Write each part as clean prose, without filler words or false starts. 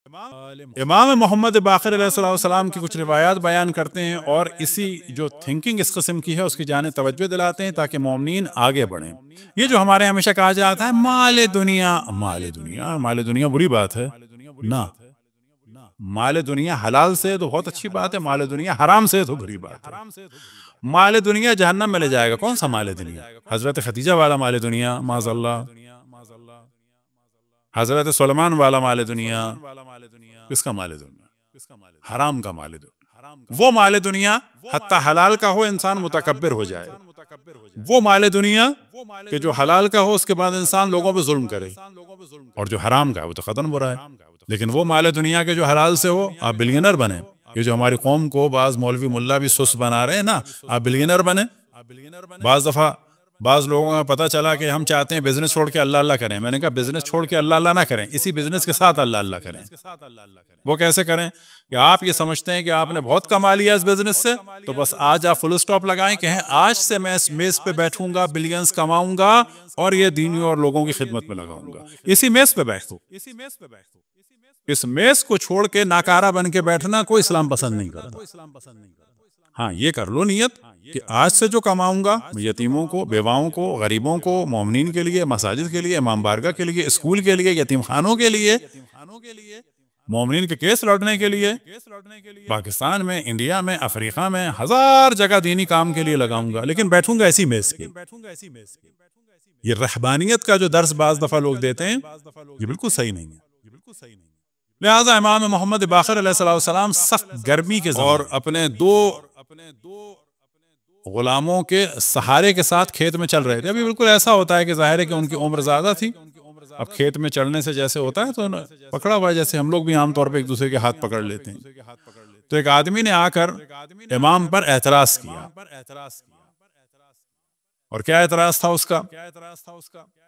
امام محمد باقر علیہ السلام کی کچھ روایات بیان کرتے ہیں اور اسی جو تھنکنگ اس قسم کی ہے اس کی جانب توجہ دلاتے ہیں تاکہ مومنین آگے بڑھیں۔ یہ جو ہمارے ہمیشہ کہا جاتا ہے مال دنیا، مال دنیا، مال دنیا بری بات ہے نہ، مال دنیا حلال سے تو بہت اچھی بات ہے، مال دنیا حرام سے تو بری بات ہے۔ مال دنیا جہنم میں لے جائے گا، کون سا مال دنیا؟ حضرت خدیجہ والا مال دنیا معاذ اللہ، حضرت سلیمان والا مال دنیا، کس کا مال دنیا؟ حرام کا مال دنیا۔ وہ مال دنیا حتی حلال کا ہو انسان متکبر ہو جائے، وہ مال دنیا کہ جو حلال کا ہو اس کے بعد انسان لوگوں پہ ظلم کرے، اور جو حرام کا ہے وہ تو قطعاً برا ہے۔ لیکن وہ مال دنیا کے جو حلال سے ہو، آپ بلینر بنے۔ یہ جو ہماری قوم کو بعض مولوی ملا بھی سست بنا رہے ہیں نا، آپ بلینر بنے۔ بعض دفعہ بعض لوگوں کا پتہ چلا کہ ہم چاہتے ہیں بزنس چھوڑ کے اللہ اللہ کریں، میں نے کہا بزنس چھوڑ کے اللہ اللہ نہ کریں، اسی بزنس کے ساتھ اللہ اللہ کریں۔ وہ کیسے کریں کہ آپ یہ سمجھتے ہیں کہ آپ نے بہت کما لیا اس بزنس سے، تو بس آج آپ فل سٹاپ لگائیں، کہیں آج سے میں اس میز پہ بیٹھوں گا، بلینز کماؤں گا اور یہ دینی اور لوگوں کی خدمت میں لگاؤں گا، اسی میز پہ بیٹھو۔ اس میز کو چھوڑ کے ناکارہ بن کے بیٹھنا کوئی اسلام پسند نہیں کرتا۔ ہاں یہ کر لو نیت کہ آج سے جو کماؤں گا یتیموں کو، بیواؤں کو، غریبوں کو، مومنین کے لیے، مساجد کے لیے، امام بارگاہ کے لیے، اسکول کے لیے، یتیم خانوں کے لیے، مومنین کے کیس لڑنے کے لیے، پاکستان میں، انڈیا میں، افریقہ میں، ہزار جگہ دینی کام کے لیے لگاؤں گا، لیکن بیٹھوں گا ایسی میز کے۔ یہ رہبانیت کا جو درس بعض دفعہ لوگ دیتے ہیں یہ بالکل صحیح نہیں ہے۔ لہٰذا امام محمد باقر علیہ السلام سخت گرمی کے اور اپنے دو غلاموں کے سہارے کے ساتھ کھیت میں چل رہے تھے۔ ابھی بالکل ایسا ہوتا ہے کہ ظاہر ہے کہ ان کی عمر زیادہ تھی، اب کھیت میں چلنے سے جیسے ہوتا ہے تو پکڑا ہوا ہے، جیسے ہم لوگ بھی عام طور پہ ایک دوسرے کے ہاتھ پکڑ لیتے ہیں۔ تو ایک آدمی نے آ کر امام پر اعتراض کیا، اور کیا اعتراض تھا اس کا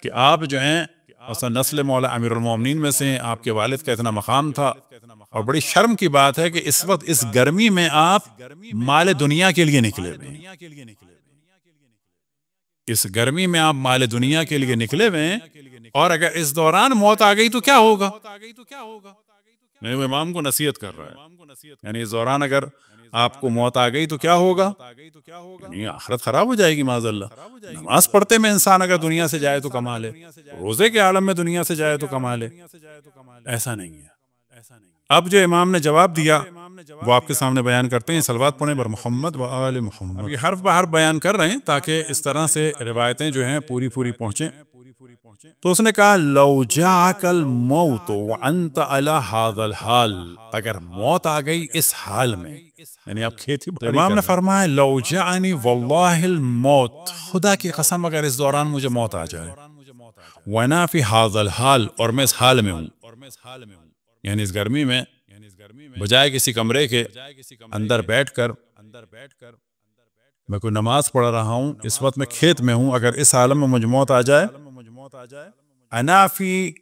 کہ آپ جو ہیں اصلا نسل مولا امیر المومنین میں سے ہیں، آپ کے والد کا اتنا مقام تھا، اور بڑی شرم کی بات ہے کہ اس وقت اس گرمی میں آپ مال دنیا کے لیے نکلے ہوئے ہیں۔ اس گرمی میں آپ مال دنیا کے لیے نکلے ہوئے ہیں، اور اگر اس دوران موت آ گئی تو کیا ہوگا؟ نہیں، وہ امام کو نصیحت کر رہا ہے، یعنی اس دوران اگر آپ کو موت آ گئی تو کیا ہوگا؟ یعنی آخرت خراب ہو جائے گی معاذ اللہ۔ نماز پڑھتے میں انسان اگر دنیا سے جائے تو کما لے، روزے کے عالم میں دنیا سے جائے تو کما لے، ایسا نہیں ہے۔ اب جو امام نے جواب دیا وہ آپ کے سامنے بیان کرتے ہیں، صلوات پڑھیں بر محمد و آل محمد۔ یہ حرف بحرف بیان کر رہے ہیں تاکہ اس طرح سے روایتیں جو ہیں پوری پہنچیں۔ تو اس نے کہا لو جاءک الموت وانت علی ھذا الحال، اگر موت آ گئی اس حال میں، یعنی آپ کھیتی باڑی، امام نے فرمایا لو جاءنی واللہ الموت، خدا کی قسم اگر اس دوران مجھے موت آ جائے، وانا فی ھذا الحال، اور میں اس حال میں ہوں، یعنی اس گرمی میں بجائے کسی کمرے کے اندر بیٹھ کر میں کوئی نماز پڑھ رہا ہوں، اس وقت میں کھیت میں ہوں، اگر اس عالم میں مجھے موت آ جائے، انا فی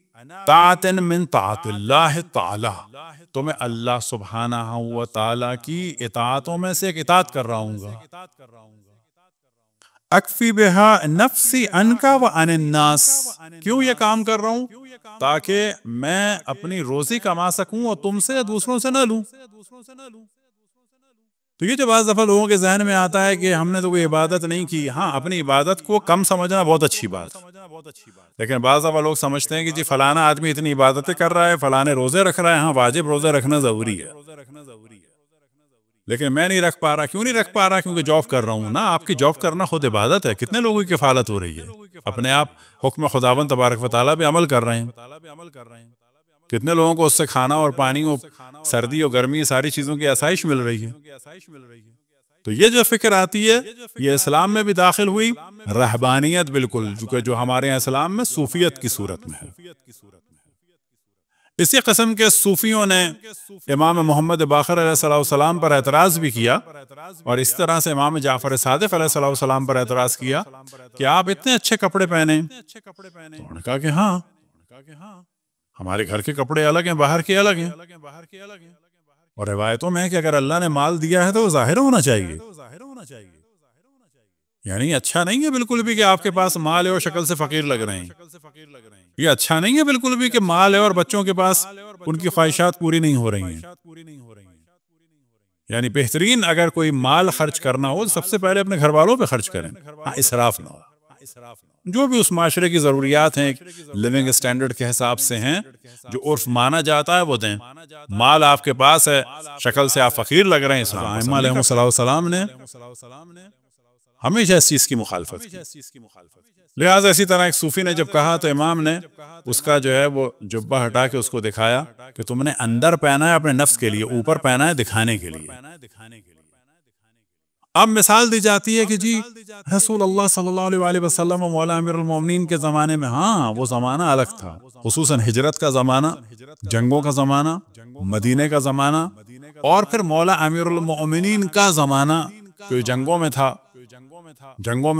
طاعت من طاعت اللہ تعالی، تو میں اللہ سبحانہ و تعالی کی اطاعتوں میں سے ایک اطاعت کر رہا ہوں گا، اکفی بہا نفسی عنکا و عن الناس، کیوں یہ کام کر رہا ہوں؟ تاکہ میں اپنی روزی کما سکوں اور تم سے دوسروں سے نہ لوں۔ تو یہ جو بعض دفعہ لوگوں کے ذہن میں آتا ہے کہ ہم نے تو کوئی عبادت نہیں کی، ہاں اپنی عبادت کو کم سمجھنا بہت اچھی بات، لیکن بعض دفعہ لوگ سمجھتے ہیں کہ جی فلانا آدمی اتنی عبادتیں کر رہا ہے، فلانے روزے رکھ رہا ہے، ہاں واجب روزے رکھنا ضروری ہے، لیکن میں نہیں رکھ پا رہا۔ کیوں نہیں رکھ پا رہا؟ کیونکہ جاب کر رہا ہوں نا۔ آپ کی جاب کرنا خود عبادت ہے۔ کتنے لوگوں کی کفالت ہو رہی ہے؟ اپنے آپ حکم خداوند تبارک و تعالیٰ پہ عمل کر رہے ہیں، کتنے لوگوں کو اس سے کھانا اور پانی اور سردی اور گرمی ساری چیزوں کی آسائش مل رہی ہے۔ تو یہ جو فکر آتی ہے یہ اسلام میں بھی داخل ہوئی، رہبانیت بالکل جو ہمارے یہاں اسلام میں صوفیت کی صورت میں ہے۔ اسی قسم کے صوفیوں نے امام محمد باقر علیہ السلام پر اعتراض بھی کیا، اور اس طرح سے امام جعفر صادق علیہ السلام پر اعتراض کیا کہ آپ اتنے اچھے کپڑے پہنے، تو انہوں نے کہا کہ ہاں ہمارے گھر کے کپڑے الگ ہیں، باہر کے الگ ہیں، اور روایتوں میں ہے کہ اگر اللہ نے مال دیا ہے تو وہ ظاہر ہونا چاہیے، یعنی اچھا نہیں ہے بالکل بھی کہ آپ کے پاس مال ہے اور شکل سے فقیر لگ رہے ہیں، یہ اچھا نہیں ہے بالکل بھی کہ مال ہے اور بچوں کے پاس ان کی خواہشات پوری نہیں ہو رہی ہیں. یعنی بہترین اگر کوئی مال خرچ کرنا ہو سب سے پہلے اپنے گھر والوں پہ خرچ کریں. ہاں اسراف نہ ہو. جو بھی اس معاشرے کی ضروریات ہیں لیونگ اسٹینڈرڈ کے حساب سے ہیں جو عرف مانا جاتا ہے وہ دیں. مال آپ کے پاس ہے شکل سے آپ فقیر لگ رہے ہیں. اسلام ائمہ علیہ السلام نے ہمیشہ اس چیز کی مخالفت کی. لہٰذا اسی طرح ایک صوفی نے جب کہا تو امام نے اس کا جو ہے وہ جبہ ہٹا کے اس کو دکھایا کہ تم نے اندر پہنا ہے اپنے نفس کے لیے, اوپر پہنا ہے دکھانے کے لیے. اب مثال دی جاتی ہے کہ جی رسول اللہ صلی اللہ علیہ وآلہ وسلم و مولا امیر المومنین کے زمانے میں, ہاں وہ زمانہ الگ تھا, خصوصاً ہجرت کا زمانہ, جنگوں کا زمانہ, مدینے کا زمانہ, اور پھر مولا امیر المومنین کا زمانہ جو جنگوں میں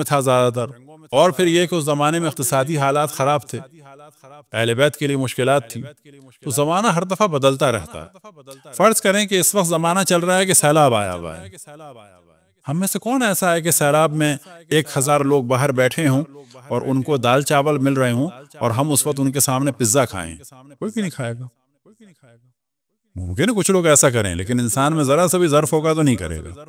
تھا زیادہ تر. اور پھر یہ کہ اس زمانے میں اقتصادی حالات خراب تھے, اہل بیت کے لیے مشکلات تھی, تو زمانہ ہر دفعہ بدلتا رہتا ہے. فرض کریں کہ اس وقت زمانہ چل رہا ہے کہ سیلاب آیا ہوا ہے. ہم میں سے کون ایسا ہے کہ سیلاب میں 1000 لوگ باہر بیٹھے ہوں اور ان کو دال چاول مل رہے ہوں اور ہم اس وقت ان کے سامنے پزا کھائیں؟ کوئی بھی نہیں کھائے گا. ممکن ہے کچھ لوگ ایسا کریں, لیکن انسان میں ذرا سا بھی ظرف ہوگا تو نہیں کرے گا.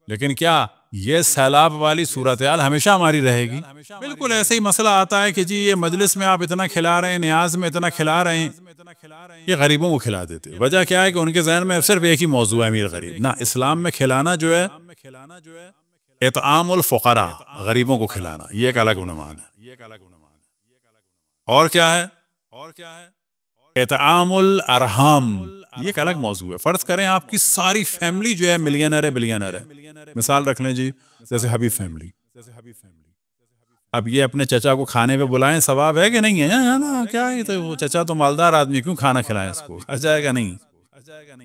لیکن کیا یہ سیلاب والی صورتحال ہمیشہ ہماری رہے گی؟ بالکل ایسے ہی مسئلہ آتا ہے کہ جی یہ مجلس میں آپ اتنا کھلا رہے ہیں, نیاز میں اتنا کھلا رہے ہیں, یہ غریبوں کو کھلا دیتے. وجہ کیا ہے کہ ان کے ذہن میں صرف ایک ہی موضوع ہے امیر غریب. نہ, اسلام میں کھلانا جو ہے اطعام الفقراء, غریبوں کو کھلانا, یہ ایک الگ عنوان ہے. اور کیا ہے اطعام الارحام, یہ ایک الگ موضوع ہے. فرض کریں آپ کی ساری فیملی جو ہے ملینر ہے, بلینر ہے. مثال رکھ لیں جی جیسے حبیب فیملی. اب یہ اپنے چچا کو کھانے پہ بلائیں, ثواب ہے کہ نہیں ہے؟ کیا ہے تو وہ چچا تو مالدار آدمی, کیوں کھانا کھلائیں اس کو؟ جائے گا نہیں.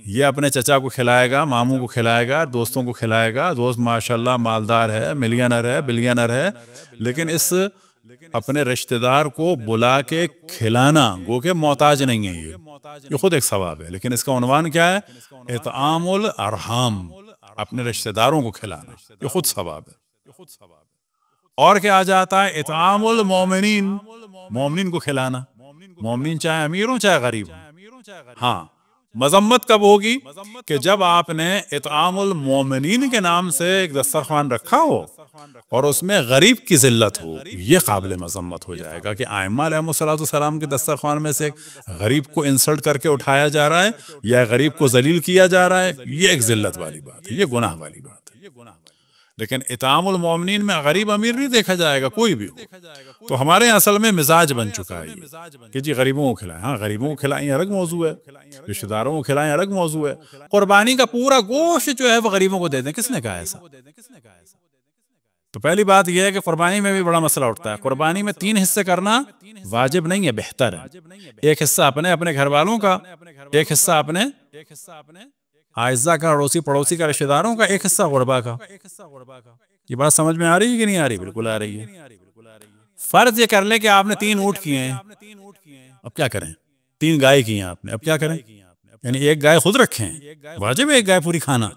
یہ اپنے چچا کو کھلائے گا, ماموں کو کھلائے گا, دوستوں کو کھلائے گا. دوست ماشاءاللہ مالدار ہے, ملینر ہے, بلینر ہے, لیکن اس اپنے رشتہ دار کو بلا کے کھلانا گو کہ محتاج نہیں ہے. یہ خود ایک ثواب ہے, لیکن اس کا عنوان کیا ہے؟ اطعام الارحام, اپنے رشتہ داروں کو کھلانا, یہ خود ثواب ہے. اور کیا آ جاتا ہے؟ اطعام المومنین, مومنین کو کھلانا. مومنین چاہے امیر ہوں چاہے غریب ہوں. ہاں, مذمت کب ہوگی؟ کہ جب آپ نے اطعام المومنین کے نام سے ایک دسترخوان رکھا ہو اور اس میں غریب کی ذلت ہو, یہ قابل مذمت ہو جائے گا کہ ائمہ علیہم السلام کے دسترخوان میں سے غریب کو انسلٹ کر کے اٹھایا جا رہا ہے یا غریب کو ذلیل کیا جا رہا ہے. یہ ایک ذلت والی بات ہے, یہ گناہ والی بات ہے. لیکن اطعام المومنین میں غریب امیر نہیں دیکھا جائے گا کوئی بھی. تو ہمارے اصل میں مزاج بن چکا ہے کہ جی غریبوں کو کھلائیں. ہاں غریبوں کو کھلائیں الگ موضوع ہے, رشتہ داروں کو کھلائیں الگ موضوع ہے. قربانی کا پورا گوشت جو ہے وہ غریبوں کو دے دیں, کس نے کہا ایسا؟ تو پہلی بات یہ ہے کہ قربانی میں بھی بڑا مسئلہ اٹھتا ہے. قربانی میں 3 حصے کرنا واجب نہیں ہے, بہتر ہے. ایک حصہ اپنے گھر والوں کا, ایک حصہ اپنے اعزاء کا, اڑوسی پڑوسی کا, رشتہ داروں کا, ایک حصہ غربا کا. یہ بات سمجھ میں آ رہی ہے کہ نہیں آ رہی؟ بالکل آ رہی ہے. فرض یہ کر لیں کہ آپ نے 3 اونٹ کیے ہیں, اب کیا کریں؟ 3 گائے کی ہیں آپ نے, اب کیا کریں؟ یعنی ایک گائے خود رکھیں, واجب ہے ایک گائے پوری کھانا.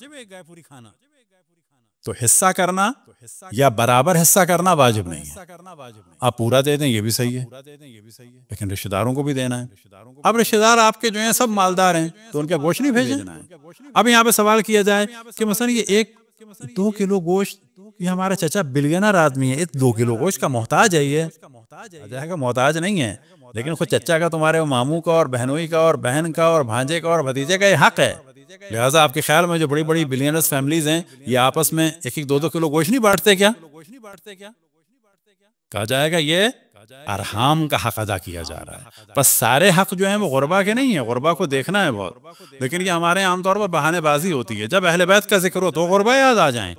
تو حصہ کرنا یا برابر حصہ کرنا واجب نہیں ہے. آپ پورا دے دیں یہ بھی صحیح ہے, لیکن رشتہ داروں کو بھی دینا ہے. اب رشتہ دار آپ کے جو ہیں سب مالدار ہیں تو ان کا گوشت نہیں بھیجنا ہے. اب یہاں پہ سوال کیا جائے کہ مثلا یہ 2 کلو گوشت, یہ ہمارا چچا بلینر آدمی ہے, 2 کلو گوشت کا محتاج ہے, یہ جائے گا محتاج نہیں ہے, لیکن خود چچا کا, تمہارے ماموں کا اور بہنوئی کا اور بہن کا اور بھانجے کا اور بھتیجے کا یہ حق ہے. لہٰذا آپ کے خیال میں جو بڑی بڑی بلینرز فیملیز ہیں یہ آپس میں 1-2 کلو گوشت نہیں بانٹتے کیا؟ کہا جائے گا یہ ارحام کا حق ادا کیا جا رہا ہے. بس سارے حق جو ہیں وہ غربا کے نہیں ہیں, غربا کو دیکھنا ہے بہت, لیکن یہ ہمارے عام طور پر بہانے بازی ہوتی ہے. جب اہل بیت کا ذکر ہو تو غربا یاد آ جائیں,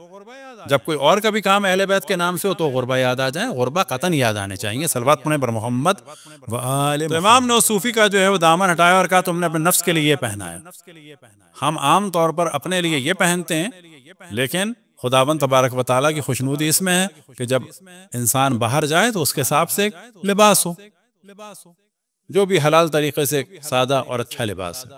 جب کوئی اور کا بھی کام اہل بیت کے نام سے ہو تو غربا یاد آ جائیں. غربا قطعاً یاد آنے چاہیے. صلوات پڑھیں بر محمد و آل محمد. امام نے صوفی کا جو ہے وہ دامن ہٹایا اور کہا تم نے اپنے نفس کے لیے یہ پہنا ہے. ہم عام طور پر اپنے لیے یہ پہنتے ہیں, لیکن خداوند تبارک و تعالیٰ کی خوشنودی اس میں ہے کہ جب انسان باہر جائے تو اس کے حساب سے لباس ہو, جو بھی حلال طریقے سے سادہ اور اچھا لباس ہے.